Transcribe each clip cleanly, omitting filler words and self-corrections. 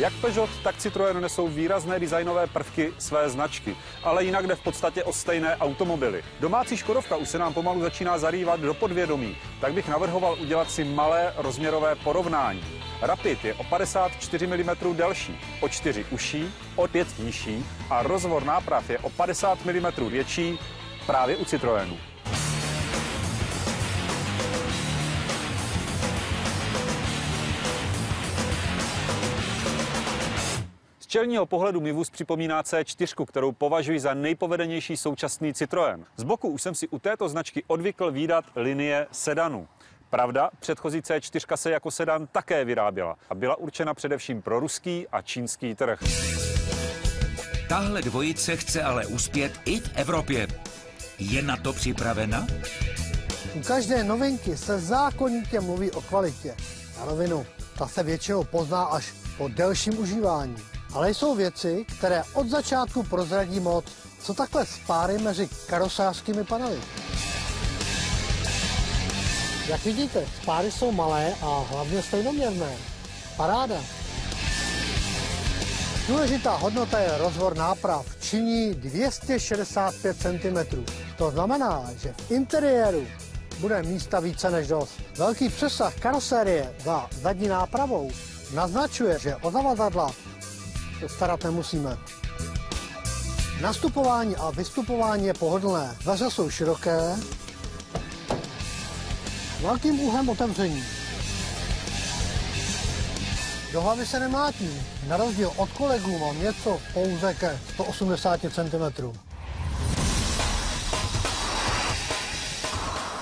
Jak Peugeot, tak Citroën nesou výrazné designové prvky své značky, ale jinak jde v podstatě o stejné automobily. Domácí Škodovka už se nám pomalu začíná zarývat do podvědomí, tak bych navrhoval udělat si malé rozměrové porovnání. Rapid je o 54 mm delší, o 4 užší, o 5 nižší a rozvor náprav je o 50 mm větší právě u Citroënu. Z čelního pohledu mi vůz připomíná C4, kterou považuji za nejpovedenější současný Citroën. Z boku už jsem si u této značky odvykl vídat linie sedanu. Pravda, předchozí C4 se jako sedan také vyráběla a byla určena především pro ruský a čínský trh. Tahle dvojice chce ale uspět i v Evropě. Je na to připravena? U každé novinky se zákonitě mluví o kvalitě. Na rovinu, ta se většinou pozná až po delším užívání. Ale jsou věci, které od začátku prozradí moc. Co takhle spáry mezi karosářskými panely? Jak vidíte, spáry jsou malé a hlavně stejnoměrné. Paráda. Důležitá hodnota je rozvor náprav. Činí 265 cm. To znamená, že v interiéru bude místa více než dost. Velký přesah karosérie za zadní nápravou naznačuje, že o zavazadla se starat nemusíme. Nastupování a vystupování je pohodlné. Dveře jsou široké, velkým úhlem otevření. Do hlavy se nemátím. Na rozdíl od kolegů mám něco pouze ke 180 cm.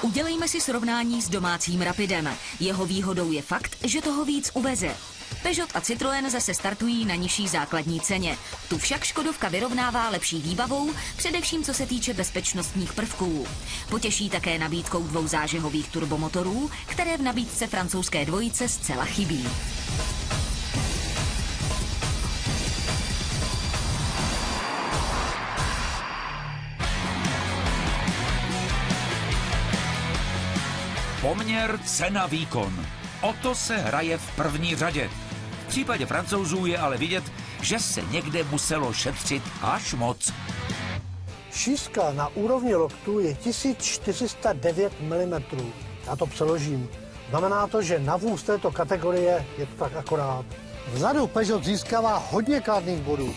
Udělejme si srovnání s domácím Rapidem. Jeho výhodou je fakt, že toho víc uveze. Peugeot a Citroën zase startují na nižší základní ceně. Tu však Škodovka vyrovnává lepší výbavou, především co se týče bezpečnostních prvků. Potěší také nabídkou 2 zážehových turbomotorů, které v nabídce francouzské dvojice zcela chybí. Poměr cena-výkon. O to se hraje v první řadě. V případě Francouzů je ale vidět, že se někde muselo šetřit až moc. Šířka na úrovni loktu je 1409 mm. Já to přeložím. Znamená to, že na vůz této kategorie je to tak akorát. Vzadu Peugeot získává hodně kladných bodů.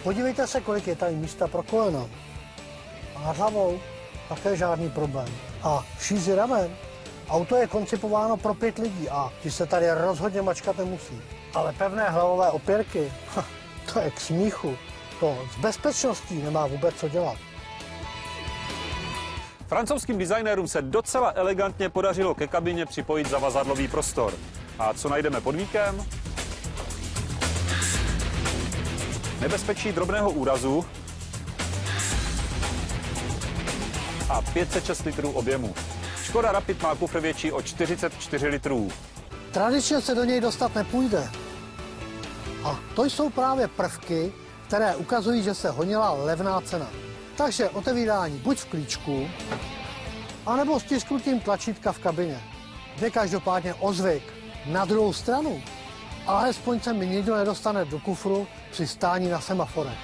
Podívejte se, kolik je tady místa pro kolena. A nad hlavou také žádný problém. A šíři ramen. Auto je koncipováno pro 5 lidí a ti se tady rozhodně mačkat nemusí. Ale pevné hlavové opěrky, to je k smíchu. To s bezpečností nemá vůbec co dělat. Francouzským designérům se docela elegantně podařilo ke kabině připojit zavazadlový prostor. A co najdeme pod víkem? Nebezpečí drobného úrazu a 506 litrů objemu. Škoda Rapid má kufr větší o 44 litrů. Tradičně se do něj dostat nepůjde. A to jsou právě prvky, které ukazují, že se honila levná cena. Takže otevírání buď v klíčku, anebo stisknutím tlačítka v kabině. Jde každopádně o zvyk. Na druhou stranu, alespoň se mi nikdo nedostane do kufru při stání na semaforech.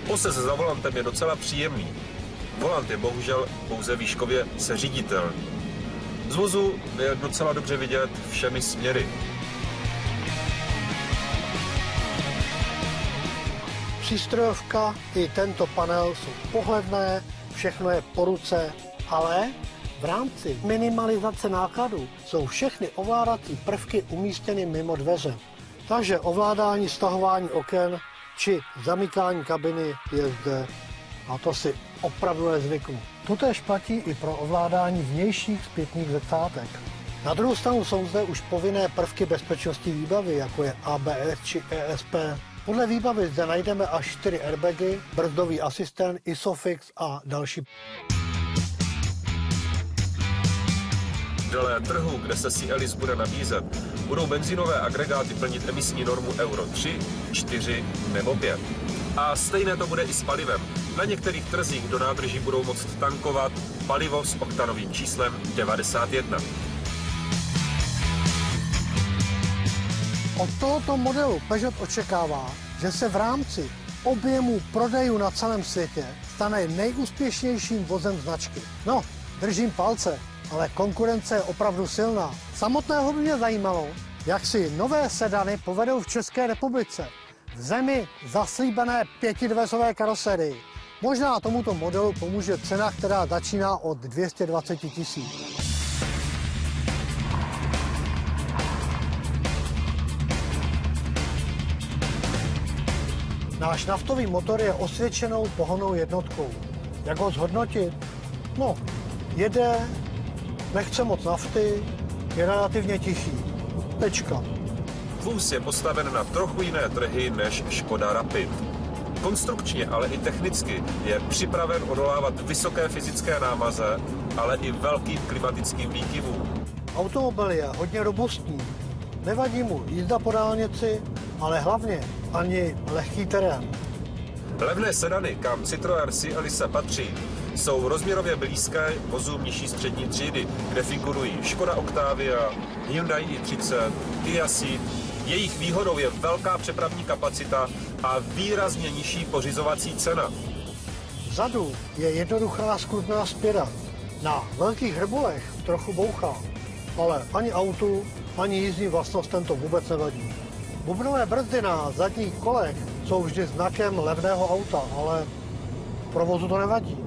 Posez za volantem je docela příjemný. Volant je bohužel pouze výškově seřiditelný. Z vozu je docela dobře vidět všemi směry. Přístrojovka i tento panel jsou pohledné, všechno je po ruce, ale v rámci minimalizace nákladů jsou všechny ovládací prvky umístěny mimo dveře. Takže ovládání stahování oken či zamykání kabiny je zde. A to si opravdu nezvyknu. Totéž platí i pro ovládání vnějších zpětných zrcátek. Na druhou stranu jsou zde už povinné prvky bezpečnostní výbavy, jako je ABS či ESP. Podle výbavy zde najdeme až 4 airbagy, brzdový asistent, ISOFIX a další. Dle trhu, kde se Cialis bude nabízet, budou benzínové agregáty plnit emisní normu Euro 3, 4 nebo 5. A stejné to bude i s palivem. Na některých trzích do nádrží budou moct tankovat palivo s oktanovým číslem 91. Od tohoto modelu Peugeot očekává, že se v rámci objemu prodejů na celém světě stane nejúspěšnějším vozem značky. No, držím palce, ale konkurence je opravdu silná. Samotného by mě zajímalo, jak si nové sedany povedou v České republice. V zemi zaslíbené 5dveřové karoserii. Možná tomuto modelu pomůže cena, která začíná od 220 000. Náš naftový motor je osvědčenou pohonnou jednotkou. Jak ho zhodnotit? No, jede, nechce moc nafty, je relativně tichý. Tečka. Vůz je postaven na trochu jiné trhy než Škoda Rapid. Konstrukčně, ale i technicky je připraven odolávat vysoké fyzické námaze, ale i velkým klimatickým výkyvům. Automobil je hodně robustní. Nevadí mu jízda po dálnici, ale hlavně ani lehký terén. Levné sedany, kam Citroën Cialis patří, jsou rozměrově blízké vozům nižší střední třídy, kde figurují Škoda Octavia, Hyundai i30, Kia Ceed. Jejich výhodou je velká přepravní kapacita a výrazně nižší pořizovací cena. Vzadu je jednoduchá skrutná spěra. Na velkých hrbulech trochu bouchá, ale ani autu, ani jízdním vlastnostem to vůbec nevadí. Bubnové brzdy na zadních kolech jsou vždy znakem levného auta, ale v provozu to nevadí.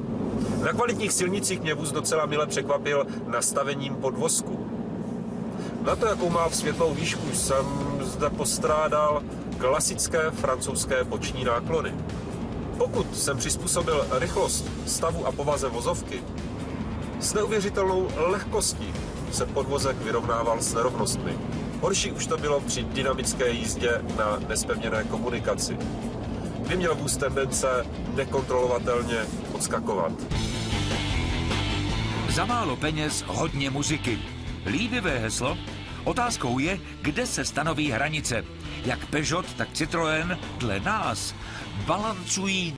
Na kvalitních silnicích mě vůz docela mile překvapil nastavením podvozku. Na to, jakou má světlou výšku, jsem zde postrádal klasické francouzské boční náklony. Pokud jsem přizpůsobil rychlost, stavu a povaze vozovky, s neuvěřitelnou lehkostí se podvozek vyrovnával s nerovnostmi. Horší už to bylo při dynamické jízdě na nezpevněné komunikaci, kdy měl vůz tendence nekontrolovatelně odskakovat. Za málo peněz hodně muziky. Líbivé heslo? Otázkou je, kde se stanoví hranice. Jak Peugeot, tak Citroën dle nás balancují